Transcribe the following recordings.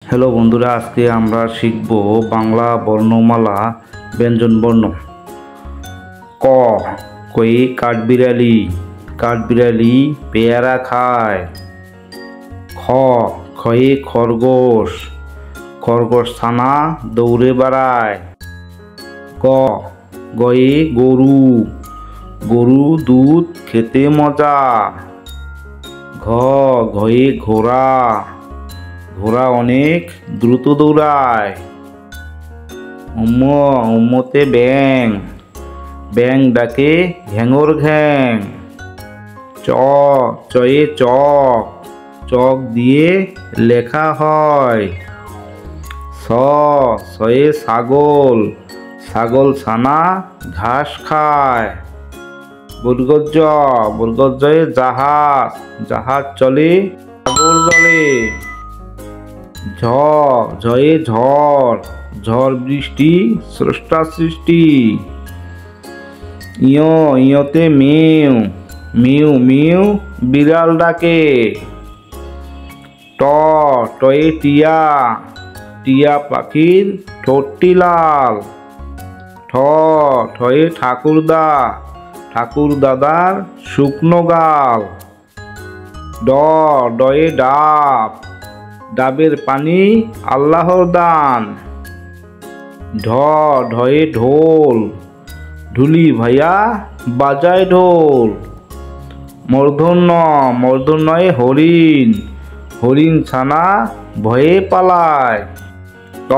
Hello বন্ধুরা, আজকে আমরা শিখব বাংলা বর্ণমালা ব্যঞ্জন বর্ণ। ক, কই কাঠবিড়ালি, কাঠবিড়ালি পেয়ারা খায়। খ, খয়ে খরগোশ, খরগোশ ছানা দৌড়ে বেড়ায়। গ, গয়ে গরু, গরু দুধ খেতে মজা। ঘ, ঘয়ে ঘোড়া, ঘোড়া অনেক দ্রুত দৌড়ায়। উম্মতে ব্যাং, ব্যাং ডাকে ঘ্যাঙর ঘ্যাং। চ, চয়ে চক, চক দিয়ে লেখা হয়। ছ, ছয়ে ছাগল, ছাগল ছানা ঘাস খায়। বর্গজ, বর্গজয়ে জাহাজ, জাহাজ চলে সাগর জলে। ঝ, ঝয়ে ঝড়, ঝড় বৃষ্টি স্রষ্টা সৃষ্টি। ইয়, ইয়তে মেউ, মিউ মিউ বিড়াল ডাকে। ট, টয়ে টিয়া, টিয়া পাখির ঠোঁটটি লাল। ঠ, ঠয়ে ঠাকুরদা, ঠাকুর দাদার শুকনো গাল। ড, ডয়ে ডাব, ডাবের পানি আল্লাহর দান। ঢ, ঢয়ে ঢোল, ঢুলি ভাইয়া বাজায় ঢোল। মূর্ধন্য, মূর্ধন্যয়ে হরিণ, হরিণ ছানা ভয়ে পালায়। ত,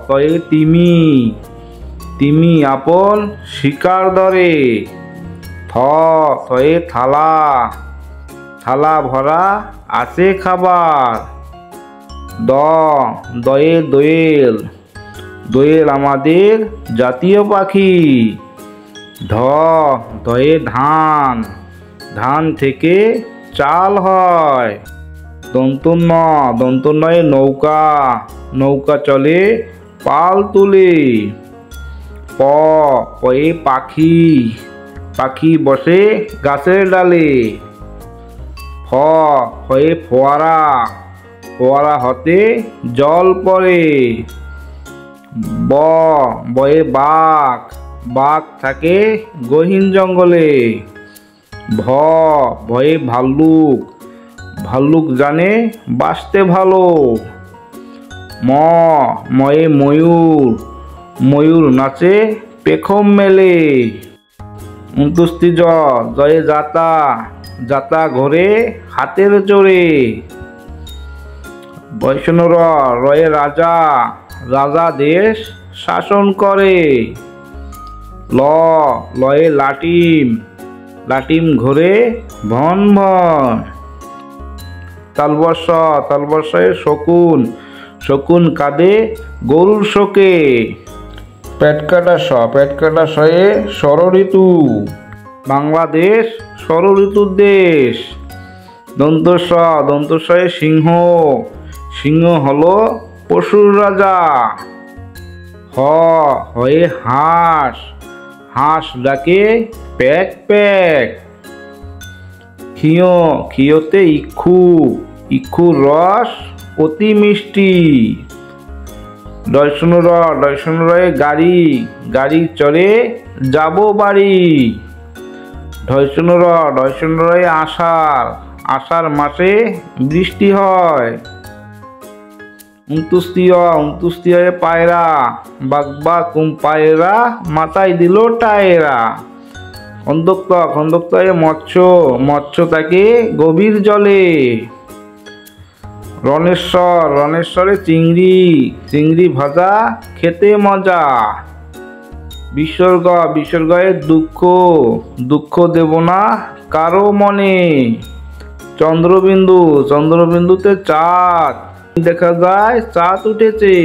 তয়ে তিমি, তিমি আপন শিকার ধরে। থ, থয়ে থালা, থালা ভরা আছে খাবার। দ, দয়ে দোয়েল, দোয়েল আমাদের জাতীয় পাখি। ধ, ধয়ে ধান, ধান থেকে চাল হয়। দন্তন্য, দন্তন্যয়ে নৌকা, নৌকা চলে পাল তুলে। প, পয়ে পাখি, পাখি বসে গাছের ডালে। ফ, ফয়ে ফোয়ারা, ফোয়ারা হতে জল পড়ে। ব, বয়ে বাঘ, বাঘ থাকে গহীন জঙ্গলে। ভ, ভয়ে ভাল্লুক, ভাল্লুক জানে বাঁচতে ভালো। ম, ময়ে ময়ূর, ময়ূর নাচে পেখম মেলে। ২৯ জ, জয়ে জাতা, জাতা ঘোরে হাতের জোরে। ৫২ র, রয়ে রাজা, রাজা দেশ শাসন করে। ল, লয়ে লাটিম, লাটিম ঘোরে ভন ভন। তালবর্ষ, তালবর্ষয়ে শকুন, শকুন কাঁদে গরুর শোকে। পেটকাটা স, পেটকাটা শয়ে ষড়ঋতু, বাংলাদেশ ষড়ঋতুর দেশ। দন্তস, দন্তস্বয়ে সিংহ, সিংহ হলো পশুর রাজা। হ, হয়ে হাঁস, হাঁস ডাকে প্যাক প্যাক। ক্ষিয়, ক্ষিয়তে ইক্ষু, ইক্ষুর রস অতি মিষ্টি। ডয়শূন্য র, ডয়শূন্য রয়ে গাড়ি, গাড়ি চড়ে যাব বাড়ি। ঢয়শূন্য র, ঢয়শূন্য রয়ে আষাঢ়, আষাঢ় মাসে বৃষ্টি হয়। ২৯ হয়ে পায়রা, বাগবা কুম পায়রা মাথায় দিল টায়রা। খন্দক্ত, খন্দক্ত হয়ে মৎস্য, মৎস্য তাকে গভীর জলে। রণেশ্বর, রণেশ্বরে চিংড়ি, চিংড়ি ভাজা খেতে মজা। বিসর্গ, বিসর্গয়ে দুঃখ, দুঃখ দেব না কারো মনে। চন্দ্রবিন্দু, চন্দ্রবিন্দুতে চাঁদ, দেখা যায় চাঁদ উঠেছে।